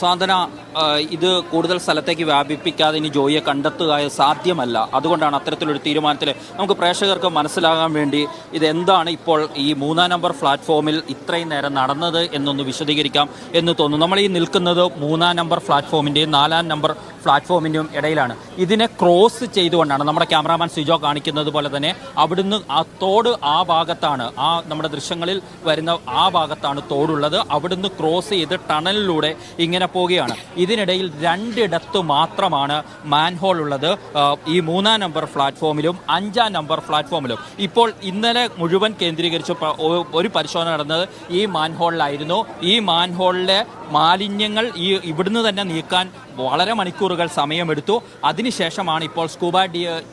സാന്ത്വന, ഇത് കൂടുതൽ സ്ഥലത്തേക്ക് വ്യാപിപ്പിക്കാതെ ഇനി ജോയിയെ കണ്ടെത്തുക സാധ്യമല്ല. അതുകൊണ്ടാണ് അത്തരത്തിലൊരു തീരുമാനത്തിൽ നമുക്ക് പ്രേക്ഷകർക്ക് മനസ്സിലാകാൻ വേണ്ടി ഇതെന്താണ് ഇപ്പോൾ ഈ 3-ാം നമ്പർ പ്ലാറ്റ്ഫോമിൽ ഇത്രയും നേരം നടന്നത് എന്നൊന്ന് വിശദീകരിക്കാം എന്ന് തോന്നുന്നു. നമ്മൾ ഈ നിൽക്കുന്നത് 3-ാം നമ്പർ പ്ലാറ്റ്ഫോമിൻ്റെയും 4-ാം നമ്പർ പ്ലാറ്റ്ഫോമിൻ്റെയും ഇടയിലാണ്. ഇതിനെ ക്രോസ് ചെയ്തുകൊണ്ടാണ് നമ്മുടെ ക്യാമറാമാൻ സിജോ കാണിക്കുന്നത് പോലെ തന്നെ അവിടുന്ന് ആ തോട് ആ ഭാഗത്താണ്, നമ്മുടെ ദൃശ്യങ്ങളിൽ വരുന്ന ആ ഭാഗത്താണ് തോടുള്ളത്. അവിടുന്ന് ക്രോസ് ചെയ്ത് ടണലിലൂടെ ഇങ്ങനെ പോവുകയാണ്. ഇതിനിടയിൽ 2 ഇടത്ത് മാത്രമാണ് മാൻഹോൾ ഉള്ളത്, ഈ 3-ാം നമ്പർ പ്ലാറ്റ്ഫോമിലും 5-ാം നമ്പർ പ്ലാറ്റ്ഫോമിലും. ഇപ്പോൾ ഇന്നലെ മുഴുവൻ കേന്ദ്രീകരിച്ച് ഒരു പരിശോധന നടന്നത് ഈ മാൻഹോളിലായിരുന്നു. ഈ മാൻഹോളിലെ മാലിന്യങ്ങൾ ഇവിടുന്ന് തന്നെ നീക്കാൻ വളരെ മണിക്കൂറുകൾ സമയമെടുത്തു. അതിനുശേഷമാണ് ഇപ്പോൾ സ്കൂബ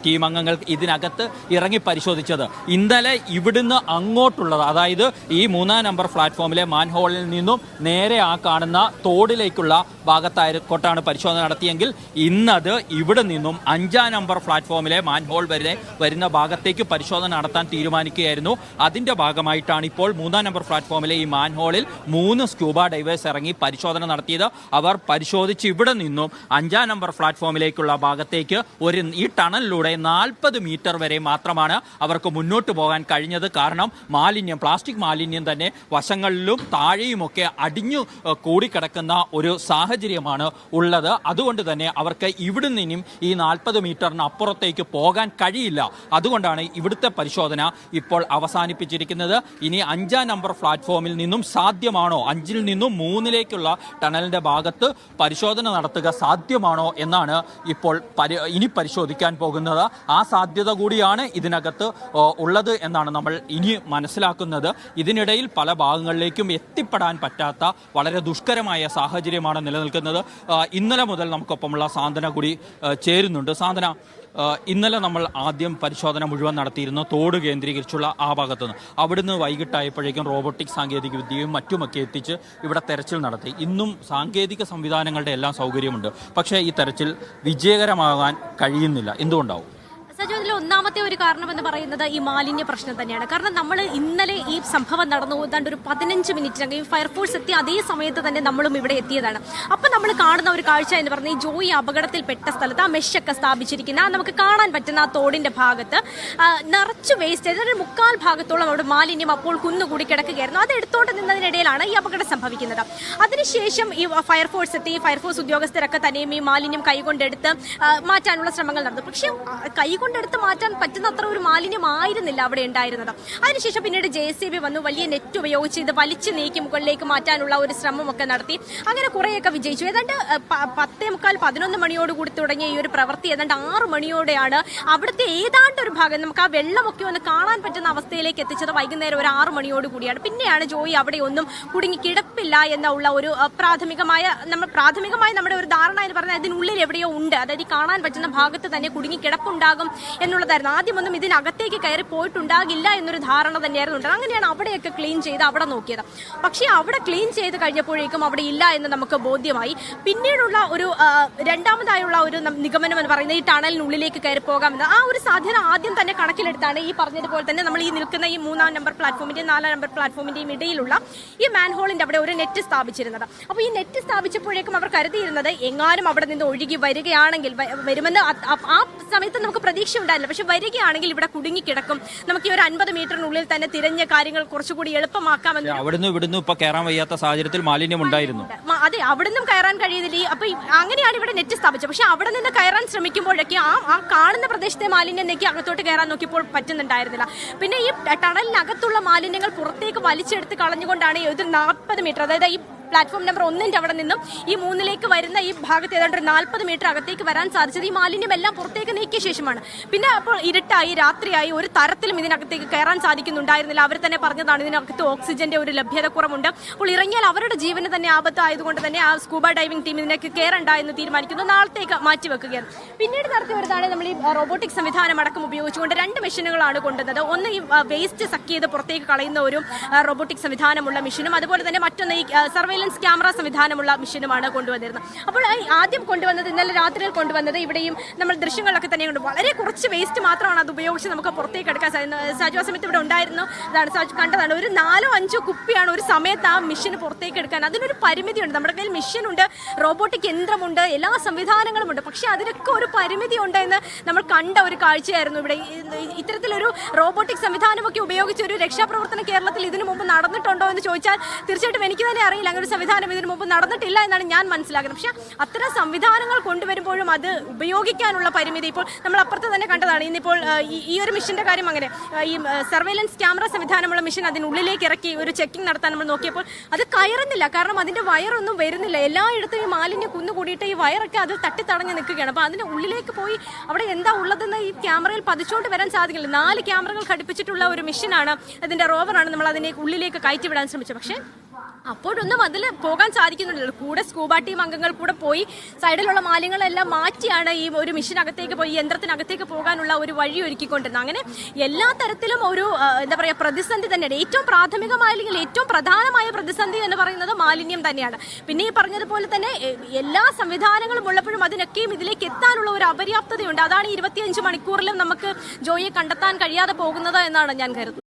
ടീം അംഗങ്ങൾ ഇതിനകത്ത് ഇറങ്ങി പരിശോധിച്ചത്. ഇന്നലെ ഇവിടുന്ന് അങ്ങോട്ടുള്ളത്, അതായത് ഈ 3-ാം നമ്പർ പ്ലാറ്റ്ഫോമിലെ മാൻഹോളിൽ നിന്നും നേരെ ആ കാണുന്ന തോടിലേക്കുള്ള ഭാഗത്തായിക്കോട്ടാണ് പരിശോധന നടത്തിയെങ്കിൽ ഇന്നത് ഇവിടെ നിന്നും 5-ാം നമ്പർ പ്ലാറ്റ്ഫോമിലെ മാൻഹോൾ വരെ വരുന്ന ഭാഗത്തേക്ക് പരിശോധന നടത്താൻ തീരുമാനിക്കുകയായിരുന്നു. അതിൻ്റെ ഭാഗമായിട്ടാണ് ഇപ്പോൾ 3-ാം നമ്പർ പ്ലാറ്റ്ഫോമിലെ ഈ മാൻഹോളിൽ 3 സ്കൂബ ഡൈവേഴ്സ് ഇറങ്ങി പരിശോധന നടത്തിയത്. അവർ പരിശോധിച്ച് ഇവിടെ നിന്നും 5-ാം നമ്പർ പ്ലാറ്റ്ഫോമിലേക്കുള്ള ഭാഗത്തേക്ക് ഈ ടണലിലൂടെ 40 മീറ്റർ വരെ മാത്രമാണ് അവർക്ക് മുന്നോട്ട് പോകാൻ കഴിഞ്ഞത്. കാരണം പ്ലാസ്റ്റിക് മാലിന്യം തന്നെ വശങ്ങളിലും താഴെയുമൊക്കെ അടിഞ്ഞു കൂടിക്കിടക്കുന്ന ഒരു സാഹചര്യമാണ് ഉള്ളത്. അതുകൊണ്ട് തന്നെ അവർക്ക് ഇവിടെ നിന്നും ഈ 40 മീറ്ററിന് അപ്പുറത്തേക്ക് പോകാൻ കഴിയില്ല. അതുകൊണ്ടാണ് ഇവിടുത്തെ പരിശോധന ഇപ്പോൾ അവസാനിപ്പിച്ചിരിക്കുന്നത്. ഇനി 5-ാം നമ്പർ പ്ലാറ്റ്ഫോമിൽ നിന്നും സാധ്യമാണോ, 5-ൽ നിന്നും 3-ലേക്കുള്ള ടണലിന്റെ ഭാഗത്ത് പരിശോധന നടത്തുക സാധ്യമാണോ എന്നാണ് ഇപ്പോൾ ഇനി പരിശോധിക്കാൻ പോകുന്നത്. ആ സാധ്യത കൂടിയാണ് ഇതിനകത്ത് ഉള്ളത് എന്നാണ് നമ്മൾ ഇനി മനസ്സിലാക്കുന്നത്. ഇതിനിടയിൽ പല ഭാഗങ്ങളിലേക്കും എത്തിപ്പെടാൻ പറ്റാത്ത വളരെ ദുഷ്കരമായ സാഹചര്യമാണ് നിലനിൽക്കുന്നത്. ഇന്നലെ മുതൽ നമുക്കൊപ്പമുള്ള സാന്ത്വന കൂടി ചേരുന്നുണ്ട്. സാന്ത്വന, ഇന്നലെ നമ്മൾ ആദ്യം പരിശോധന മുഴുവൻ നടത്തിയിരുന്നു തോട് കേന്ദ്രീകരിച്ചുള്ള ആ ഭാഗത്തുനിന്ന്. അവിടുന്ന് വൈകിട്ടായപ്പോഴേക്കും റോബോട്ടിക് സാങ്കേതിക വിദ്യയും മറ്റുമൊക്കെ എത്തിച്ച് ഇവിടെ തെരച്ചിൽ നടത്തി. ഇന്നും സാങ്കേതിക സംവിധാനങ്ങളുടെ എല്ലാം സൗകര്യമുണ്ട്. പക്ഷേ ഈ തെരച്ചിൽ വിജയകരമാകാൻ കഴിയുന്നില്ല. എന്തുകൊണ്ടാവും? സജോ, ഇതിൽ ഒന്നാമത്തെ ഒരു കാരണം എന്ന് പറയുന്നത് ഈ മാലിന്യ പ്രശ്നം തന്നെയാണ്. കാരണം നമ്മൾ ഇന്നലെ ഈ സംഭവം നടന്നു പോകാണ്ട് ഒരു 15 മിനിറ്റിനകം ഫയർഫോഴ്സ് എത്തി അതേ സമയത്ത് തന്നെ നമ്മളും ഇവിടെ എത്തിയതാണ്. അപ്പൊ നമ്മൾ കാണുന്ന ഒരു കാഴ്ച എന്ന് പറഞ്ഞാൽ ഈ ജോയി അപകടത്തിൽപ്പെട്ട സ്ഥലത്ത് ആ മെഷൊക്കെ സ്ഥാപിച്ചിരിക്കുന്ന നമുക്ക് കാണാൻ പറ്റുന്ന ആ തോടിന്റെ ഭാഗത്ത് നിറച്ച് വേസ്റ്റ്, അതായത് 1/4 ഭാഗത്തോളം അവിടെ മാലിന്യം അപ്പോൾ കുന്നുകൂടി കിടക്കുകയായിരുന്നു. അത് എടുത്തോണ്ട് നിന്നതിനിടയിലാണ് ഈ അപകടം സംഭവിക്കുന്നത്. അതിനുശേഷം ഈ ഫയർഫോഴ്സ് എത്തി, ഫയർഫോഴ്സ് ഉദ്യോഗസ്ഥരൊക്കെ തന്നെയും ഈ മാലിന്യം കൈകൊണ്ടെടുത്ത് മാറ്റാനുള്ള ശ്രമങ്ങൾ നടന്നു. പക്ഷെ കൈകൊണ്ടെടുത്ത് മാറ്റാൻ പറ്റുന്ന അത്ര ഒരു മാലിന്യമായിരുന്നില്ല അവിടെ ഉണ്ടായിരുന്നത്. അതിനുശേഷം പിന്നീട് JCB വന്നു, വലിയ നെറ്റ് ഉപയോഗിച്ച് ഇത് വലിച്ചു നീക്കി മുകളിലേക്ക് മാറ്റാനുള്ള ഒരു ശ്രമമൊക്കെ നടത്തി. അങ്ങനെ കുറേയൊക്കെ വിജയിച്ചു. ഏതാണ്ട് 10:45-11 മണിയോടുകൂടി തുടങ്ങിയ ഈ ഒരു പ്രവൃത്തി ഏതാണ്ട് 6 മണിയോടെയാണ് അവിടുത്തെ ഏതാണ്ട് ഒരു ഭാഗം നമുക്ക് ആ വെള്ളമൊക്കെ ഒന്ന് കാണാൻ പറ്റുന്ന അവസ്ഥയിലേക്ക് എത്തിച്ചത്. വൈകുന്നേരം ഒരു 6 മണിയോട് കൂടിയാണ്. പിന്നെയാണ് ജോയി അവിടെ ഒന്നും കുടുങ്ങി കിടപ്പില്ല എന്നുള്ള ഒരു പ്രാഥമികമായ നമ്മുടെ ഒരു ധാരണ എന്ന് പറഞ്ഞാൽ അതിനുള്ളിൽ എവിടെയോ ഉണ്ട്, അതായത് കാണാൻ പറ്റുന്ന ഭാഗത്ത് തന്നെ കുടുങ്ങി കിടപ്പുണ്ടാകും എന്നുള്ളതായിരുന്നു. ആദ്യമൊന്നും ഇതിനകത്തേക്ക് കയറി പോയിട്ടുണ്ടാകില്ല എന്നൊരു ധാരണ തന്നെയായിരുന്നു ഉണ്ട്. അങ്ങനെയാണ് അവിടെയൊക്കെ ക്ലീൻ ചെയ്ത് അവിടെ നോക്കിയത്. പക്ഷേ അവിടെ ക്ലീൻ ചെയ്ത് കഴിഞ്ഞപ്പോഴേക്കും അവിടെ ഇല്ല എന്ന് നമുക്ക് ബോധ്യമായി. പിന്നീടുള്ള ഒരു രണ്ടാമതായുള്ള ഒരു നിഗമനം എന്ന് പറയുന്നത് ഈ ടണലിനുള്ളിലേക്ക് കയറി പോകാമെന്ന്. ആ ഒരു സാധ്യത ആദ്യം തന്നെ കണക്കിലെടുത്താണ് ഈ പറഞ്ഞതുപോലെ തന്നെ നമ്മൾ ഈ നിൽക്കുന്ന ഈ 3-ാം നമ്പർ പ്ലാറ്റ്ഫോമിന്റെയും 4-ാം നമ്പർ പ്ലാറ്റ്ഫോമിന്റെയും ഇടയിലുള്ള ഈ മാൻഹോളിന്റെ അവിടെ ഒരു നെറ്റ് സ്ഥാപിച്ചിരുന്നത്. അപ്പോൾ ഈ നെറ്റ് സ്ഥാപിച്ചപ്പോഴേക്കും അവർ കരുതിയിരുന്നത് എങ്ങാനും അവിടെ നിന്ന് ഒഴുകി വരികയാണെങ്കിൽ വരുമെന്ന് ആ സമയത്ത് നമുക്ക് പ്രതീക്ഷ ഉണ്ടായില്ല. പക്ഷെ വരികയാണെങ്കിൽ ഇവിടെ കുടുങ്ങിക്കിടക്കും, നമുക്ക് ഈ ഒരു 50 മീറ്ററിനുള്ളിൽ തന്നെ തിരഞ്ഞ കാര്യങ്ങൾ കുറച്ചുകൂടി എളുപ്പമാക്കാമെന്ന്. അവിടുന്ന് ഇവിടുന്ന് ഇപ്പൊ കയറാൻ വയ്യാത്ത സാഹചര്യത്തിൽ മാലിന്യം ഉണ്ടായിരുന്നു. അതെ, അവിടുന്ന് കയറാൻ കഴിയുന്നില്ല. അപ്പൊ അങ്ങനെയാണ് ഇവിടെ നെറ്റ് സ്ഥാപിച്ചത്. പക്ഷെ അവിടെ നിന്ന് കയറാൻ ശ്രമിക്കുമ്പോഴൊക്കെ ആ കാണുന്ന പ്രദേശത്തെ മാലിന്യം നീക്കി അകത്തോട്ട് കയറാൻ നോക്കിയപ്പോൾ പറ്റുന്നുണ്ടായിരുന്നില്ല. പിന്നെ ഈ ടണലിനകത്തുള്ള മാലിന്യങ്ങൾ പുറത്തേക്ക് വലിച്ചെടുത്ത് കളഞ്ഞുകൊണ്ടാണ് ഒരു 40 മീറ്റർ, അതായത് ഈ പ്ലാറ്റ്ഫോം നമ്പർ 1-ന്റെ അവിടെ നിന്നും ഈ 3-ലേക്ക് വരുന്ന ഈ ഭാഗത്ത് ഏതാണ്ട് 40 മീറ്റർ അകത്തേക്ക് വരാൻ സാധിച്ചത് ഈ മാലിന്യം എല്ലാം പുറത്തേക്ക് നീക്കിയ ശേഷമാണ്. പിന്നെ അപ്പോൾ ഇരുട്ടായി, രാത്രിയായി, ഒരു തരത്തിലും ഇതിനകത്തേക്ക് കയറാൻ സാധിക്കുന്നുണ്ടായിരുന്നില്ല. അവർ തന്നെ പറഞ്ഞതാണ് ഇതിനകത്ത് ഓക്സിജന്റെ ഒരു ലഭ്യത കുറവുണ്ട്. അപ്പോൾ ഇറങ്ങിയാൽ അവരുടെ ജീവന് തന്നെ ആപത്തായതുകൊണ്ട് തന്നെ ആ സ്കൂബ ഡൈവിംഗ് ടീം ഇതിനൊക്കെ കയറണ്ട എന്ന് തീരുമാനിക്കുന്നു. നാളത്തേക്ക് മാറ്റിവെക്കുകയാണ്. പിന്നീട് നടത്തി വരുന്നതാണ് നമ്മൾ ഈ റോബോട്ടിക് സംവിധാനം അടക്കം ഉപയോഗിച്ചുകൊണ്ട് 2 മെഷീനുകളാണ് കൊണ്ടുവന്നത്. ഒന്ന് ഈ വേസ്റ്റ് സക്ക് ചെയ്ത് പുറത്തേക്ക് കളയുന്ന ഒരു റോബോട്ടിക് സംവിധാനമുള്ള മെഷീനും അതുപോലെ തന്നെ മറ്റൊന്ന് ഈ സർവൈലൻസ് സർവൈലൻസ് ക്യാമറ സംവിധാനമുള്ള മെഷീനുമാണ് കൊണ്ടുവന്നിരുന്നത്. അപ്പോൾ ആദ്യം കൊണ്ടുവന്നത് ഇന്നലെ രാത്രിയിൽ കൊണ്ടുവന്നത് ഇവിടെയും നമ്മൾ ദൃശ്യങ്ങളൊക്കെ തന്നെയുണ്ട്. വളരെ കുറച്ച് വേസ്റ്റ് മാത്രമാണ് അത് ഉപയോഗിച്ച് നമുക്ക് പുറത്തേക്ക് എടുക്കാൻ സാധിക്കുന്നത്. സാജു ആ സമയത്ത് ഇവിടെ ഉണ്ടായിരുന്നു, അതാണ് സാജു കണ്ടതാണ്. ഒരു 4-5 കുപ്പിയാണ് ഒരു സമയത്ത് ആ മെഷീൻ പുറത്തേക്ക് എടുക്കാൻ. അതിനൊരു പരിമിതിയുണ്ട്. നമ്മുടെ കയ്യിൽ മെഷീനുണ്ട്, റോബോട്ടിക് യന്ത്രമുണ്ട്, എല്ലാ സംവിധാനങ്ങളുമുണ്ട്. പക്ഷേ അതിനൊക്കെ ഒരു പരിമിതി ഉണ്ട് എന്ന് നമ്മൾ കണ്ട ഒരു കാഴ്ചയായിരുന്നു ഇവിടെ. ഇത്തരത്തിലൊരു റോബോട്ടിക് സംവിധാനമൊക്കെ ഉപയോഗിച്ച് ഒരു രക്ഷാപ്രവർത്തനം കേരളത്തിൽ ഇതിനു മുമ്പ് നടന്നിട്ടുണ്ടോ എന്ന് ചോദിച്ചാൽ തീർച്ചയായിട്ടും എനിക്ക് തന്നെ അറിയില്ല. അങ്ങനെ ഒരു സംവിധാനം ഇതിനു മുമ്പ് നടന്നിട്ടില്ല എന്നാണ് ഞാൻ മനസ്സിലാക്കുന്നത്. പക്ഷേ അത്തരം സംവിധാനങ്ങൾ കൊണ്ടുവരുമ്പോഴും അത് ഉപയോഗിക്കാനുള്ള പരിമിതി ഇപ്പോൾ നമ്മൾ അപ്പുറത്ത് തന്നെ കണ്ടതാണ്. ഇന്നിപ്പോൾ ഈ ഒരു മെഷീൻ്റെ കാര്യം അങ്ങനെ ഈ സർവൈലൻസ് ക്യാമറ സംവിധാനമുള്ള മെഷീൻ അതിനുള്ളിലേക്ക് ഇറക്കി ഒരു ചെക്കിംഗ് നടത്താൻ നമ്മൾ നോക്കിയപ്പോൾ അത് കയറുന്നില്ല. കാരണം അതിൻ്റെ വയറൊന്നും വരുന്നില്ല. എല്ലായിടത്തും ഈ മാലിന്യം കുന്നുകൂടിയിട്ട് ഈ വയറൊക്കെ അത് തട്ടിത്തടഞ്ഞ് നിൽക്കുകയാണ്. അപ്പോൾ അതിൻ്റെ ഉള്ളിലേക്ക് പോയി അവിടെ എന്താ ഉള്ളതെന്ന് ഈ ക്യാമറയിൽ പതിച്ചുകൊണ്ട് വരാൻ സാധിക്കില്ല. 4 ക്യാമറകൾ ഘടിപ്പിച്ചിട്ടുള്ള ഒരു മെഷീനാണ്, അതിൻ്റെ റോവറാണ് നമ്മൾ അതിനെ ഉള്ളിലേക്ക് കയറ്റിവിടാൻ ശ്രമിച്ചത്. പക്ഷേ അപ്പോഴൊന്നും അതിൽ പോകാൻ സാധിക്കുന്നില്ല. കൂടെ സ്കൂബ ടീം അംഗങ്ങൾ കൂടെ പോയി സൈഡിലുള്ള മാലിന്യങ്ങളെല്ലാം മാറ്റിയാണ് ഈ ഒരു മെഷീനകത്തേക്ക് പോയി യന്ത്രത്തിനകത്തേക്ക് പോകാനുള്ള ഒരു വഴി ഒരുക്കിക്കൊണ്ടിരുന്നത്. അങ്ങനെ എല്ലാ തരത്തിലും ഒരു എന്താ പറയുക പ്രതിസന്ധി തന്നെയാണ്. ഏറ്റവും പ്രാഥമികമായ അല്ലെങ്കിൽ ഏറ്റവും പ്രധാനമായ പ്രതിസന്ധി എന്ന് പറയുന്നത് മാലിന്യം തന്നെയാണ്. പിന്നെ ഈ പറഞ്ഞതുപോലെ തന്നെ എല്ലാ സംവിധാനങ്ങളും ഉള്ളപ്പോഴും അതിനൊക്കെയും ഇതിലേക്ക് എത്താനുള്ള ഒരു അപര്യാപ്തതയുണ്ട്. അതാണ് 25 മണിക്കൂറിലും നമുക്ക് ജോയിയെ കണ്ടെത്താൻ കഴിയാതെ പോകുന്നത് എന്നാണ് ഞാൻ കരുതുന്നത്.